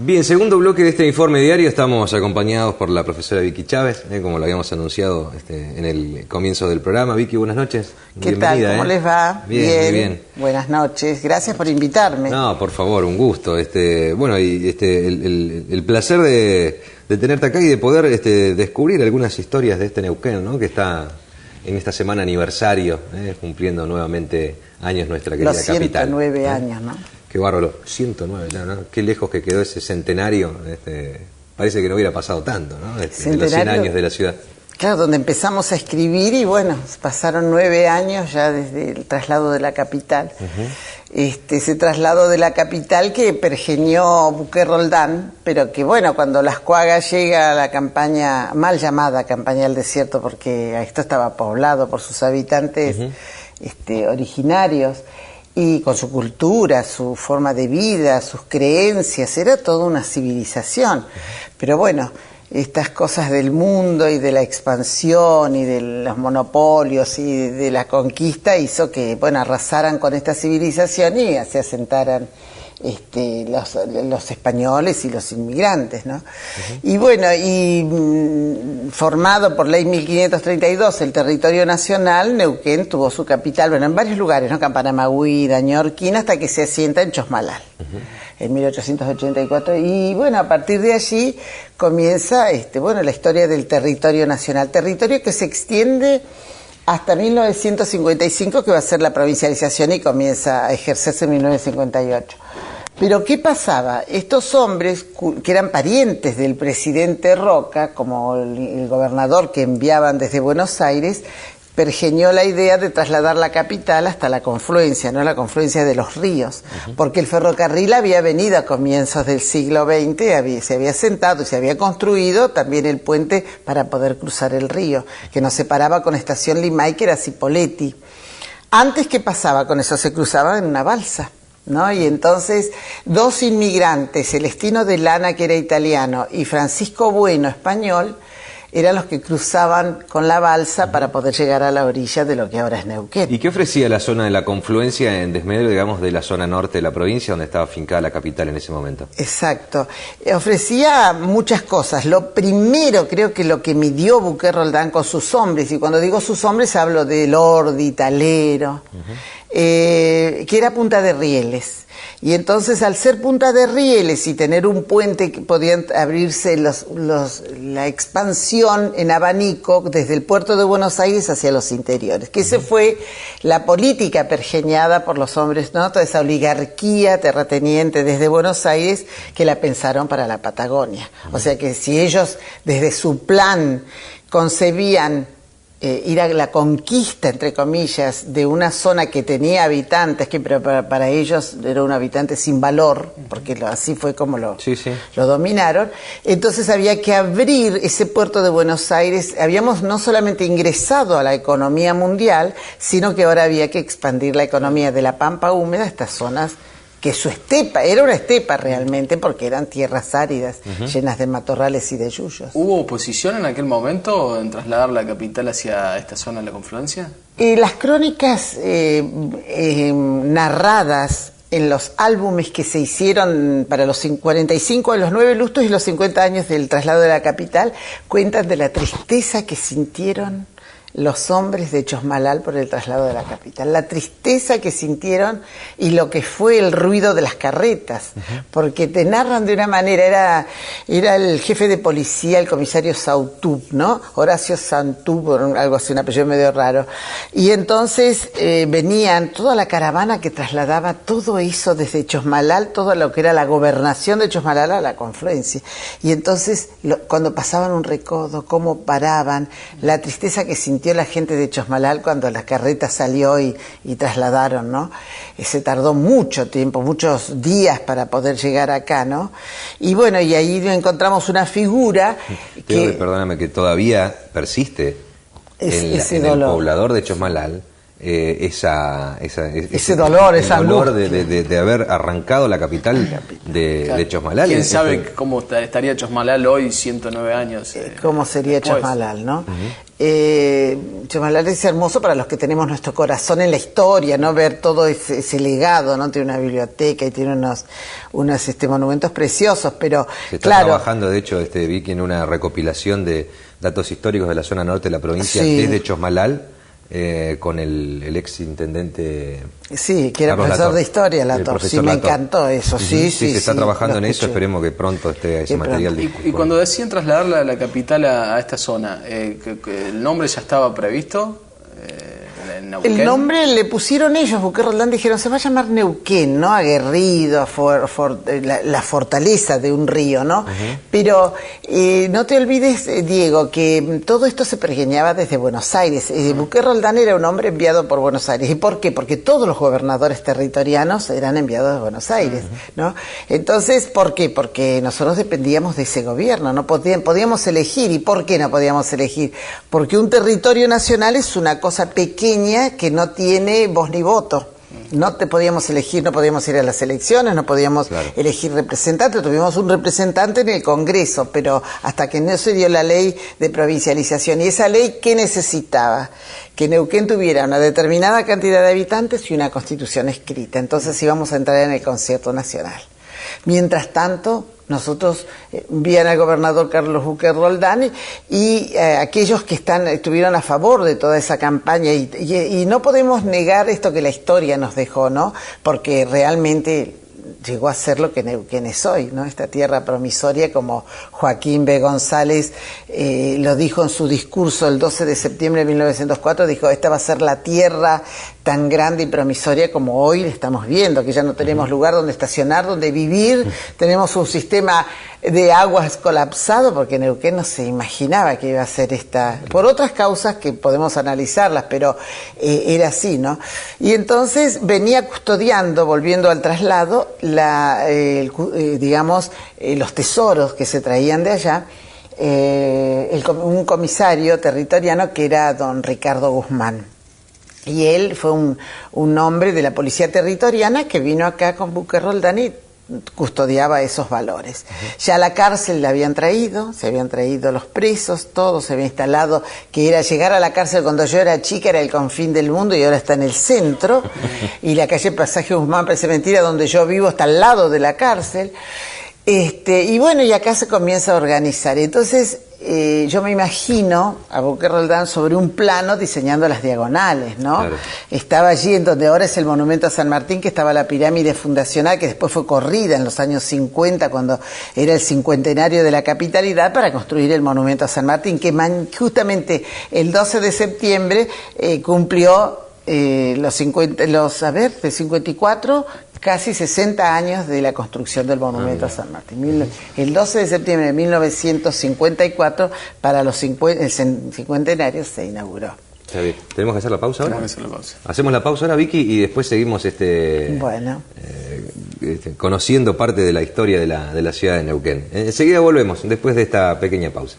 Bien, segundo bloque de este informe diario. Estamos acompañados por la profesora Vicky Chávez, como lo habíamos anunciado en el comienzo del programa. Vicky, buenas noches. ¿Qué tal? ¿Cómo les va? Bien, muy bien. Buenas noches. Gracias por invitarme. No, por favor, un gusto. Bueno, y el placer de tenerte acá y de poder descubrir algunas historias de este Neuquén, ¿no? Que está en esta semana aniversario, cumpliendo nuevamente años nuestra querida capital. Los 109 años, ¿no? Qué bárbaro, 109, ¿no? Qué lejos que quedó ese centenario. Parece que no hubiera pasado tanto, ¿no? De los 100 años de la ciudad. Claro, donde empezamos a escribir y bueno, pasaron 9 años ya desde el traslado de la capital. Ese traslado de la capital que pergeñó Buque Roldán, pero que bueno, cuando Las Cuagas llega a la campaña, mal llamada campaña del desierto, porque esto estaba poblado por sus habitantes originarios, y con su cultura, su forma de vida, sus creencias, era toda una civilización. Pero bueno, estas cosas del mundo y de la expansión y de los monopolios y de la conquista hizo que, bueno, arrasaran con esta civilización y se asentaran los españoles y los inmigrantes, ¿no? Y bueno, formado por Ley 1532, el territorio nacional, Neuquén tuvo su capital, bueno, en varios lugares, ¿no? Campanamagüí, Dañorquín, hasta que se asienta en Chosmalal, en 1884. Y bueno, a partir de allí comienza, la historia del territorio nacional, territorio que se extiende hasta 1955, que va a ser la provincialización y comienza a ejercerse en 1958. Pero ¿qué pasaba? Estos hombres, que eran parientes del presidente Roca, como el gobernador que enviaban desde Buenos Aires, pergeñó la idea de trasladar la capital hasta la confluencia, ¿no? La confluencia de los ríos, porque el ferrocarril había venido a comienzos del siglo XX, se había sentado y se había construido también el puente para poder cruzar el río, que nos separaba con Estación Limay, que era Cipolletti. Antes, ¿qué pasaba con eso? Se cruzaban en una balsa, ¿no? Y entonces dos inmigrantes, Celestino de Lana, que era italiano, y Francisco Bueno, español, eran los que cruzaban con la balsa para poder llegar a la orilla de lo que ahora es Neuquén. ¿Y qué ofrecía la zona de la confluencia en desmedro, digamos, de la zona norte de la provincia, donde estaba afincada la capital en ese momento? Exacto. Ofrecía muchas cosas. Lo primero, creo que lo que midió Buque Roldán con sus hombres, y cuando digo sus hombres hablo de Lordi, Talero, que era Punta de Rieles. Y entonces, al ser Punta de Rieles y tener un puente que podían abrirse la expansión en abanico desde el puerto de Buenos Aires hacia los interiores, que esa fue la política pergeñada por los hombres, ¿no? Toda esa oligarquía terrateniente desde Buenos Aires que la pensaron para la Patagonia. O sea que si ellos desde su plan concebían ir a la conquista, entre comillas, de una zona que tenía habitantes, que pero para ellos era un habitante sin valor, porque así fue como lo dominaron. Entonces había que abrir ese puerto de Buenos Aires. Habíamos no solamente ingresado a la economía mundial, sino que ahora había que expandir la economía de la pampa húmeda a estas zonas, que su estepa, era una estepa realmente, porque eran tierras áridas, llenas de matorrales y de yuyos. ¿Hubo oposición en aquel momento en trasladar la capital hacia esta zona de la confluencia? Las crónicas narradas en los álbumes que se hicieron para los 45 de los 9 lustros y los 50 años del traslado de la capital, cuentan de la tristeza que sintieron los hombres de Chosmalal por el traslado de la capital, la tristeza que sintieron y lo que fue el ruido de las carretas, porque te narran de una manera, era el jefe de policía, el comisario Sautub, ¿no? Horacio Santub, algo así, un apellido medio raro, y entonces venían toda la caravana que trasladaba todo eso desde Chosmalal, todo lo que era la gobernación de Chosmalal a la confluencia, y entonces cuando pasaban un recodo, cómo paraban, la tristeza que sintieron la gente de Chosmalal cuando la carreta salió y trasladaron, ¿no? Se tardó mucho tiempo, muchos días para poder llegar acá, ¿no? Y bueno, y ahí encontramos una figura Perdóname, que todavía persiste en el poblador de Chosmalal ese dolor, esa dolor angustia de haber arrancado la capital de Chosmalal. ¿Quién sabe cómo estaría Chosmalal hoy, 109 años? ¿Cómo sería después? Chosmalal, no? Chosmalal es hermoso para los que tenemos nuestro corazón en la historia, ¿no? Ver todo ese legado, ¿no? Tiene una biblioteca y tiene unos monumentos preciosos, pero se está trabajando, de hecho, Vicky, en una recopilación de datos históricos de la zona norte de la provincia desde Chosmalal, con el ex intendente. Sí, que era profesor de historia, Lator. Sí, me encantó eso. Sí, se está trabajando en eso. Esperemos que pronto esté ese material. Y cuando decían trasladar la capital a esta zona, ¿el nombre ya estaba previsto? El nombre le pusieron ellos, Buqué Roldán, dijeron, se va a llamar Neuquén, ¿no? Aguerrido, la fortaleza de un río, ¿no? Pero no te olvides, Diego, que todo esto se pergeñaba desde Buenos Aires. Buqué Roldán era un hombre enviado por Buenos Aires. ¿Y por qué? Porque todos los gobernadores territorianos eran enviados de Buenos Aires, ¿no? Entonces, ¿por qué? Porque nosotros dependíamos de ese gobierno, no podíamos elegir. ¿Y por qué no podíamos elegir? Porque un territorio nacional es una cosa pequeña que no tiene voz ni voto. No te podíamos elegir, no podíamos ir a las elecciones, no podíamos elegir representantes. Tuvimos un representante en el Congreso, pero hasta que no se dio la ley de provincialización. ¿Y esa ley qué necesitaba? Que Neuquén tuviera una determinada cantidad de habitantes y una constitución escrita. Entonces íbamos a entrar en el concierto nacional. Mientras tanto, nosotros envían al gobernador Carlos Buqué Roldán y aquellos que estuvieron a favor de toda esa campaña y no podemos negar esto que la historia nos dejó, ¿no? Porque realmente llegó a ser lo que Neuquén es hoy, ¿no? Esta tierra promisoria, como Joaquín B. González lo dijo en su discurso el 12 de septiembre de 1904, dijo, esta va a ser la tierra tan grande y promisoria como hoy estamos viendo, que ya no tenemos lugar donde estacionar, donde vivir, tenemos un sistema de aguas colapsado, porque Neuquén no se imaginaba que iba a ser esta, por otras causas que podemos analizarlas, pero era así, ¿no? Y entonces venía custodiando, volviendo al traslado, los tesoros que se traían de allá, un comisario territoriano que era don Ricardo Guzmán. Y él fue un hombre de la policía territoriana que vino acá con Buqué Roldán y custodiaba esos valores. Ya a la cárcel la habían traído, se habían traído los presos, todo se había instalado, que era llegar a la cárcel cuando yo era chica, era el confín del mundo y ahora está en el centro, y la calle Pasaje Guzmán, parece mentira, donde yo vivo, está al lado de la cárcel. Y bueno, y acá se comienza a organizar. Entonces, yo me imagino a Buqué Roldán sobre un plano diseñando las diagonales, ¿no? Claro. Estaba allí en donde ahora es el monumento a San Martín, que estaba la pirámide fundacional, que después fue corrida en los años 50, cuando era el cincuentenario de la capitalidad, para construir el monumento a San Martín, que justamente el 12 de septiembre cumplió de 54, casi 60 años de la construcción del monumento a San Martín. El 12 de septiembre de 1954, para el cincuentenario, se inauguró. Está bien. ¿Tenemos que hacer la pausa ahora? Tenemos que hacer la pausa. Hacemos la pausa ahora, Vicky, y después seguimos conociendo parte de la historia de la ciudad de Neuquén. Enseguida volvemos, después de esta pequeña pausa.